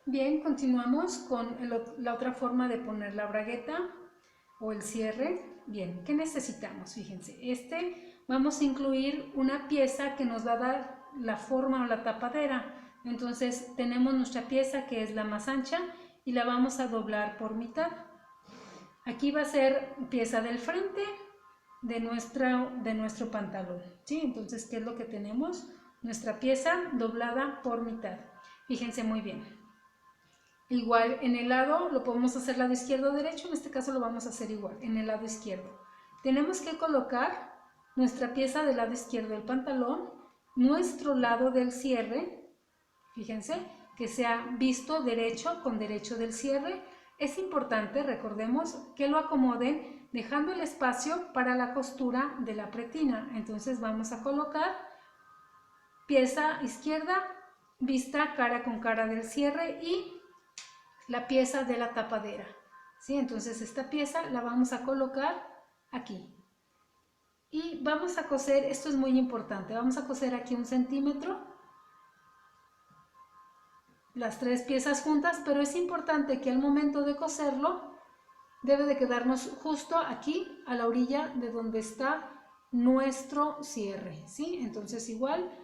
Bien, continuamos con la otra forma de poner la bragueta o el cierre. Bien, ¿qué necesitamos? Fíjense, vamos a incluir una pieza que nos va a dar la forma o la tapadera. Entonces tenemos nuestra pieza que es la más ancha y la vamos a doblar por mitad. Aquí va a ser pieza del frente de nuestro pantalón, ¿sí? Entonces, ¿qué es lo que tenemos? Nuestra pieza doblada por mitad. Fíjense muy bien. Igual en el lado, lo podemos hacer lado izquierdo o derecho, en este caso lo vamos a hacer igual, en el lado izquierdo. Tenemos que colocar nuestra pieza del lado izquierdo del pantalón, nuestro lado del cierre, fíjense, que sea visto derecho con derecho del cierre. Es importante, recordemos, que lo acomoden dejando el espacio para la costura de la pretina. Entonces vamos a colocar pieza izquierda, vista cara con cara del cierre y la pieza de la tapadera, ¿sí? Entonces esta pieza la vamos a colocar aquí y vamos a coser, esto es muy importante, vamos a coser aquí 1 centímetro, las 3 piezas juntas, pero es importante que al momento de coserlo debe de quedarnos justo aquí a la orilla de donde está nuestro cierre, ¿sí? Entonces igual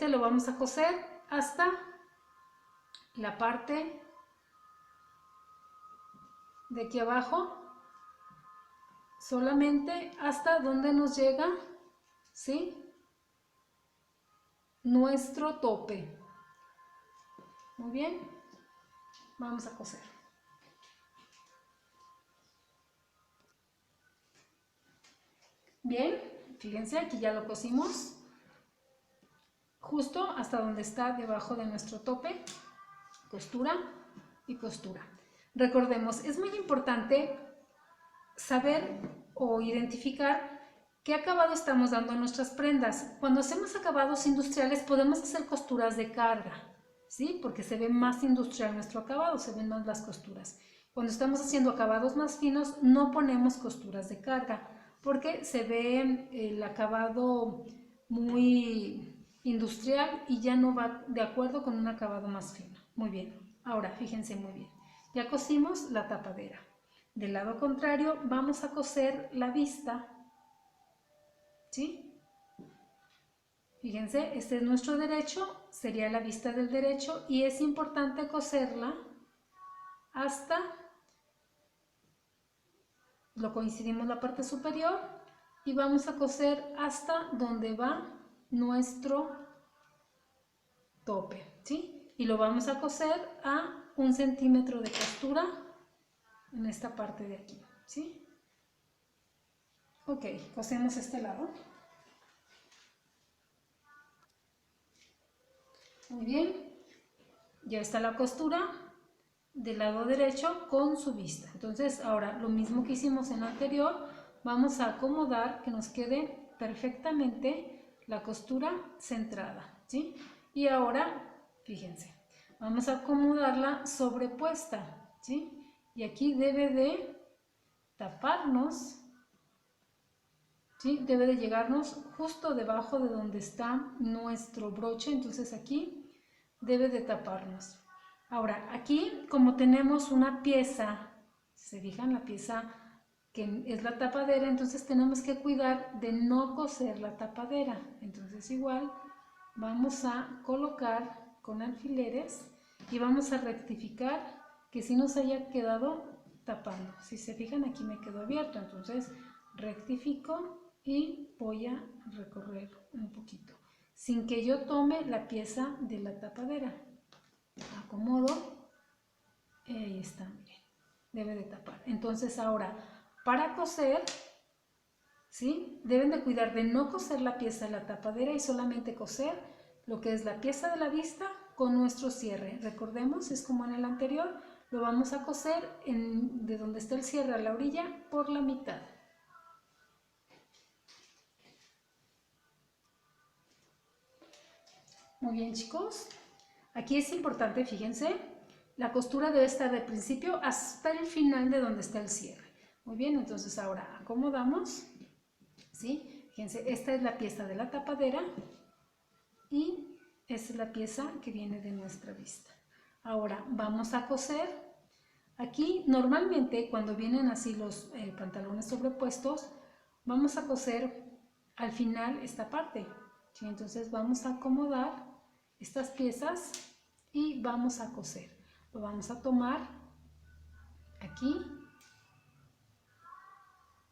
lo vamos a coser hasta la parte de aquí abajo, solamente hasta donde nos llega, ¿sí?, nuestro tope. Muy bien, vamos a coser. Bien, fíjense, aquí ya lo cosimos justo hasta donde está debajo de nuestro tope, costura y costura. Recordemos, es muy importante saber o identificar qué acabado estamos dando a nuestras prendas. Cuando hacemos acabados industriales podemos hacer costuras de carga, ¿sí? Porque se ve más industrial nuestro acabado, se ven más las costuras. Cuando estamos haciendo acabados más finos no ponemos costuras de carga porque se ve el acabado muy industrial y ya no va de acuerdo con un acabado más fino. Muy bien, ahora fíjense muy bien, ya cosimos la tapadera. Del lado contrario vamos a coser la vista, ¿sí? Fíjense, este es nuestro derecho, sería la vista del derecho y es importante coserla hasta, lo coincidimos la parte superior y vamos a coser hasta donde va nuestro tope, ¿sí? Y lo vamos a coser a 1 centímetro de costura en esta parte de aquí, ¿sí? Ok, cosemos este lado. Muy bien, ya está la costura del lado derecho con su vista. Entonces ahora lo mismo que hicimos en lo anterior, vamos a acomodar que nos quede perfectamente la costura centrada, ¿sí? Y ahora, fíjense, vamos a acomodarla sobrepuesta, ¿sí? Y aquí debe de taparnos, ¿sí? Debe de llegarnos justo debajo de donde está nuestro broche, entonces aquí debe de taparnos. Ahora, aquí como tenemos una pieza, si se fijan, la pieza que es la tapadera, entonces tenemos que cuidar de no coser la tapadera. Entonces igual vamos a colocar con alfileres y vamos a rectificar que si nos haya quedado tapando. Si se fijan, aquí me quedó abierto, entonces rectifico y voy a recorrer un poquito sin que yo tome la pieza de la tapadera. Acomodo, ahí está, miren, debe de tapar. Entonces ahora, para coser, ¿sí?, deben de cuidar de no coser la pieza de la tapadera y solamente coser lo que es la pieza de la vista con nuestro cierre. Recordemos, es como en el anterior, lo vamos a coser de donde está el cierre a la orilla por la mitad. Muy bien, chicos. Aquí es importante, fíjense, la costura debe estar del principio hasta el final de donde está el cierre. Muy bien, entonces ahora acomodamos, ¿sí? Fíjense, esta es la pieza de la tapadera y esta es la pieza que viene de nuestra vista. Ahora vamos a coser. Aquí normalmente cuando vienen así los pantalones sobrepuestos, vamos a coser al final esta parte, ¿sí? Entonces vamos a acomodar estas piezas y vamos a coser. Lo vamos a tomar aquí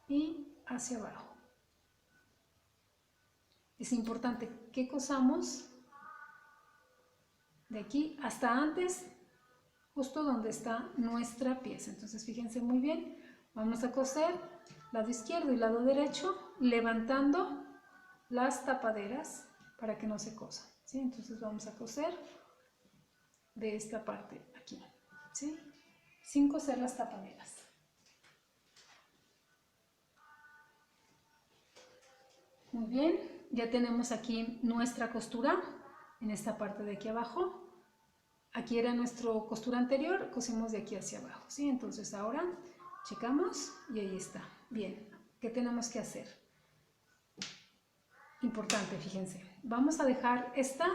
y hacia abajo. Es importante que cosamos de aquí hasta antes, justo donde está nuestra pieza. Entonces fíjense muy bien, vamos a coser lado izquierdo y lado derecho, levantando las tapaderas para que no se cosan, ¿sí? Entonces vamos a coser de esta parte aquí, ¿sí? Sin coser las tapaderas. Muy bien, ya tenemos aquí nuestra costura en esta parte de aquí abajo. Aquí era nuestra costura anterior, cosimos de aquí hacia abajo, ¿sí? Entonces ahora checamos y ahí está. Bien, ¿qué tenemos que hacer? Importante, fíjense. Vamos a dejar esta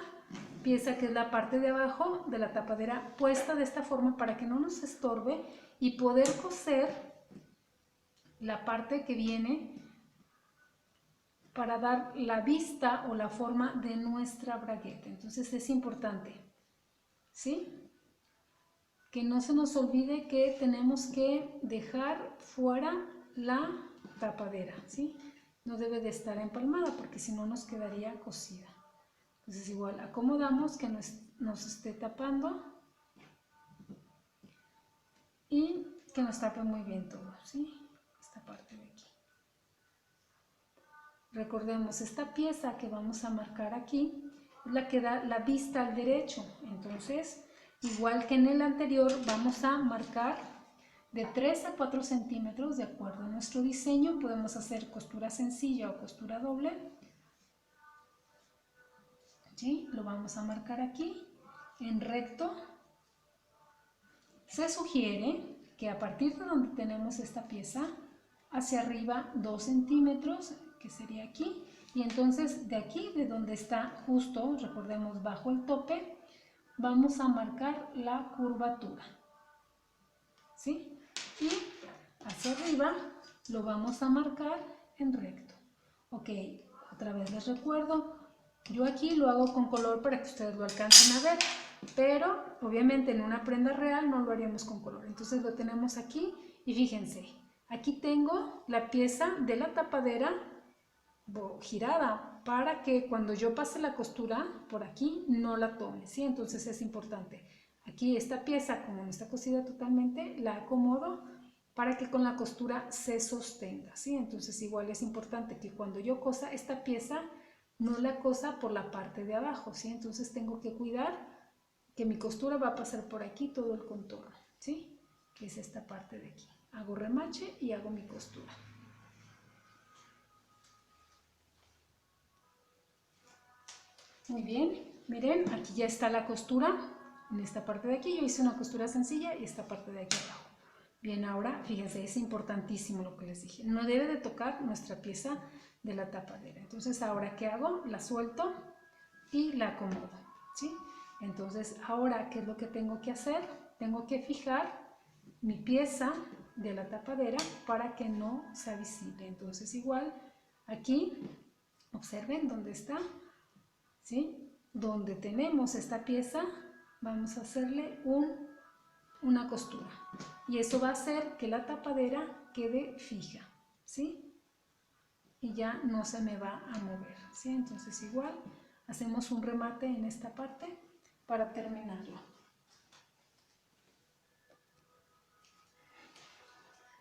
pieza que es la parte de abajo de la tapadera puesta de esta forma para que no nos estorbe y poder coser la parte que viene para dar la vista o la forma de nuestra bragueta. Entonces es importante, ¿sí? Que no se nos olvide que tenemos que dejar fuera la tapadera, ¿sí? No debe de estar empalmada porque si no nos quedaría cosida. Entonces igual acomodamos que nos esté tapando y que nos tape muy bien todo, ¿sí? Esta parte de aquí. Recordemos, esta pieza que vamos a marcar aquí es la que da la vista al derecho. Entonces, igual que en el anterior, vamos a marcar de 3 a 4 centímetros de acuerdo a nuestro diseño. Podemos hacer costura sencilla o costura doble. ¿Sí? Lo vamos a marcar aquí en recto. Se sugiere que a partir de donde tenemos esta pieza, hacia arriba 2 centímetros, que sería aquí, y entonces de aquí, de donde está justo, recordemos, bajo el tope, vamos a marcar la curvatura, ¿sí? Y hacia arriba lo vamos a marcar en recto. Ok, otra vez les recuerdo, yo aquí lo hago con color para que ustedes lo alcancen a ver, pero obviamente en una prenda real no lo haríamos con color. Entonces lo tenemos aquí y fíjense, aquí tengo la pieza de la tapadera girada para que cuando yo pase la costura por aquí no la tome, ¿sí? Entonces es importante. Aquí esta pieza, como no está cosida totalmente, la acomodo para que con la costura se sostenga, ¿sí? Entonces igual es importante que cuando yo cosa esta pieza no la cosa por la parte de abajo, ¿sí? Entonces tengo que cuidar que mi costura va a pasar por aquí todo el contorno, ¿sí? Que es esta parte de aquí. Hago remache y hago mi costura. Muy bien, miren, aquí ya está la costura, en esta parte de aquí yo hice una costura sencilla y esta parte de aquí abajo. Bien, ahora fíjense, es importantísimo lo que les dije, no debe de tocar nuestra pieza de la tapadera. Entonces ahora, ¿qué hago? La suelto y la acomodo, ¿sí? Entonces ahora, ¿qué es lo que tengo que hacer? Tengo que fijar mi pieza de la tapadera para que no sea visible. Entonces igual, aquí, observen dónde está, ¿sí? Donde tenemos esta pieza vamos a hacerle una costura y eso va a hacer que la tapadera quede fija, ¿sí? Y ya no se me va a mover, ¿sí? Entonces igual hacemos un remate en esta parte para terminarlo.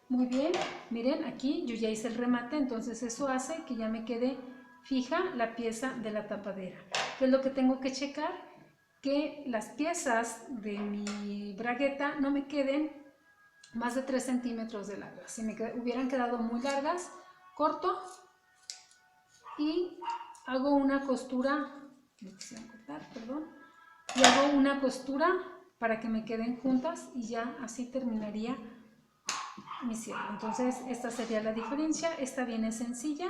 Muy bien, miren, aquí yo ya hice el remate, entonces eso hace que ya me quede fija la pieza de la tapadera. ¿Qué es lo que tengo que checar? Que las piezas de mi bragueta no me queden más de 3 centímetros de largas. Si me hubieran quedado muy largas, corto y hago una costura, me quisieron cortar, perdón, y hago una costura para que me queden juntas y ya así terminaría mi cierre. Entonces esta sería la diferencia, esta viene sencilla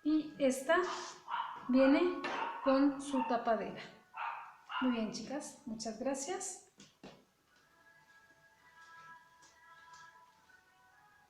y esta viene con su tapadera. Muy bien, chicas, muchas gracias.